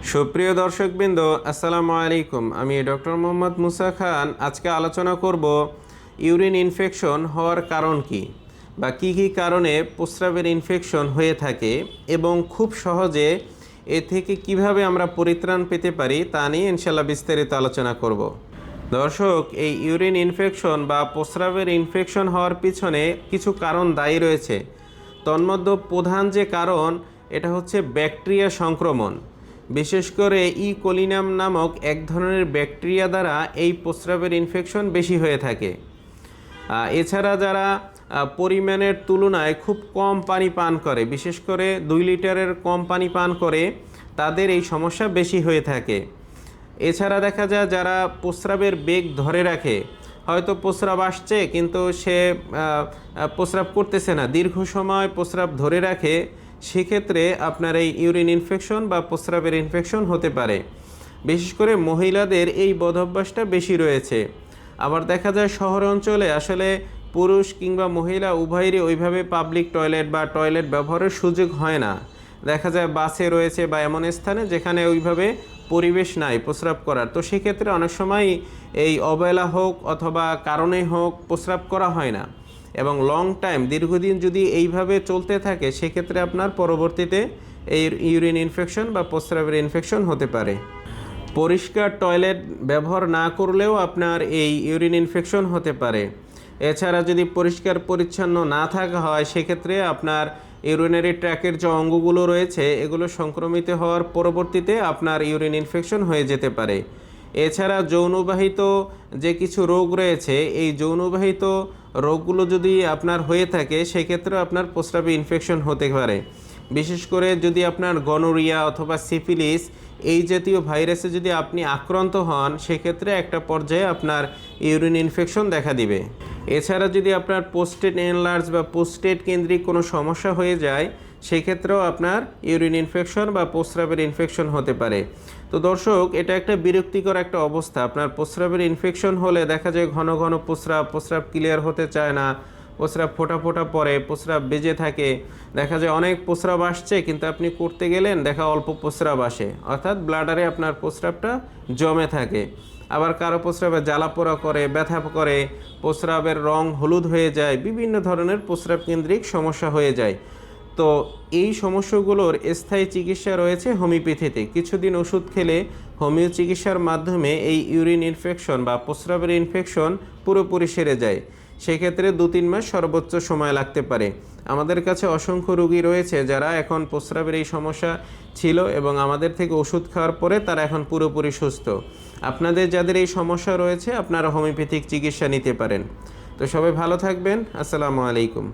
সুপ্রিয় দর্শকবৃন্দ, আসসালামু আলাইকুম। আমি ডক্টর মোহাম্মদ মুসা খান। আজকে আলোচনা করব ইউরিন ইনফেকশন হওয়ার কারণ কি বা কী কী কারণে প্রস্রাবের ইনফেকশন হয়ে থাকে এবং খুব সহজে এ থেকে কিভাবে আমরা পরিত্রাণ পেতে পারি তা নিয়ে ইনশাল্লাহ বিস্তারিত আলোচনা করব। দর্শক, এই ইউরিন ইনফেকশন বা প্রস্রাবের ইনফেকশন হওয়ার পিছনে কিছু কারণ দায়ী রয়েছে। তন্মধ্যে প্রধান যে কারণ এটা হচ্ছে ব্যাকটেরিয়া সংক্রমণ। বিশেষ করে কোলিনাম নামক এক ধরনের ব্যাকটেরিয়া দ্বারা এই প্রস্রাবের ইনফেকশন বেশি হয়ে থাকে। এছাড়া যারা পরিমাণের তুলনায় খুব কম পানি পান করে, বিশেষ করে 2 লিটারের কম পানি পান করে, তাদের এই সমস্যা বেশি হয়ে থাকে। এছাড়া দেখা যায় যারা প্রস্রাবের বেগ ধরে রাখে, হয়তো প্রস্রাব আসছে কিন্তু সে প্রস্রাব করতেছে না, দীর্ঘ সময় প্রস্রাব ধরে রাখে, সেক্ষেত্রে আপনার এই ইউরিন ইনফেকশন বা প্রস্রাবের ইনফেকশন হতে পারে। বিশেষ করে মহিলাদের এই বদভ্যাসটা বেশি রয়েছে। আবার দেখা যায় শহর অঞ্চলে আসলে পুরুষ কিংবা মহিলা উভয়েরই ওইভাবে পাবলিক টয়লেট বা টয়লেট ব্যবহারের সুযোগ হয় না। দেখা যায় বাসে রয়েছে বা এমন স্থানে যেখানে ওইভাবে পরিবেশ নাই প্রস্রাব করার, তো সেক্ষেত্রে অনেক সময় এই অবহেলা হোক অথবা কারণে হোক প্রস্রাব করা হয় না। এবং লং টাইম, দীর্ঘদিন যদি এইভাবে চলতে থাকে, সেক্ষেত্রে আপনার পরবর্তীতে এই ইউরিন ইনফেকশন বা প্রস্রাবের ইনফেকশন হতে পারে। পরিষ্কার টয়লেট ব্যবহার না করলেও আপনার এই ইউরিন ইনফেকশন হতে পারে। এছাড়া যদি পরিষ্কার পরিচ্ছন্ন না থাকা হয়, সেক্ষেত্রে আপনার ইউরিনারি ট্র্যাকের যে অঙ্গগুলো রয়েছে এগুলো সংক্রমিত হওয়ার পরবর্তীতে আপনার ইউরিন ইনফেকশন হয়ে যেতে পারে। এছাড়া যৌনবাহিত যে কিছু রোগ রয়েছে, এই যৌনবাহিত রোগগুলো যদি আপনার হয়ে থাকে, সেক্ষেত্রে আপনার প্রস্রাবে ইনফেকশন হতে পারে। বিশেষ করে যদি আপনার গনোরিয়া অথবা সিফিলিস এই জাতীয় ভাইরাসে যদি আপনি আক্রান্ত হন, সেক্ষেত্রে একটা পর্যায়ে আপনার ইউরিন ইনফেকশন দেখা দিবে। এছাড়া যদি আপনার পোস্টেট এনলার্জ বা পোস্টেট কেন্দ্রিক কোনো সমস্যা হয়ে যায়, সেক্ষেত্রেও আপনার ইউরিন ইনফেকশন বা প্রস্রাবের ইনফেকশন হতে পারে। তো দর্শক, এটা একটা বিরক্তিকর একটা অবস্থা। আপনার প্রস্রাবের ইনফেকশন হলে দেখা যায় ঘন ঘন প্রস্রাব ক্লিয়ার হতে চায় না, প্রস্রাব ফোটা ফোটা পড়ে, প্রস্রাব বেজে থাকে। দেখা যায় অনেক প্রস্রাব আসছে কিন্তু আপনি করতে গেলেন, দেখা অল্প প্রস্রাব আসে, অর্থাৎ ব্লাডারে আপনার প্রস্রাবটা জমে থাকে। আবার কারো প্রস্রাবে জ্বালা পোড়া করে, ব্যথা করে, প্রস্রাবের রং হলুদ হয়ে যায়, বিভিন্ন ধরনের প্রস্রাব কেন্দ্রিক সমস্যা হয়ে যায়। তো এই সমস্যাগুলোর স্থায়ী চিকিৎসা রয়েছে হোমিওপ্যাথিতে। কিছুদিন ওষুধ খেলে হোমিও চিকিৎসার মাধ্যমে এই ইউরিন ইনফেকশন বা প্রস্রাবের ইনফেকশন পুরোপুরি সেরে যায়। সেক্ষেত্রে 2-3 মাস সর্বোচ্চ সময় লাগতে পারে। আমাদের কাছে অসংখ্য রোগী রয়েছে যারা এখন প্রস্রাবের এই সমস্যা ছিল এবং আমাদের থেকে ওষুধ খাওয়ার পরে তারা এখন পুরোপুরি সুস্থ। আপনাদের যাদের এই সমস্যা রয়েছে, আপনারা হোমিওপ্যাথিক চিকিৎসা নিতে পারেন। তো সবাই ভালো থাকবেন। আসসালামু আলাইকুম।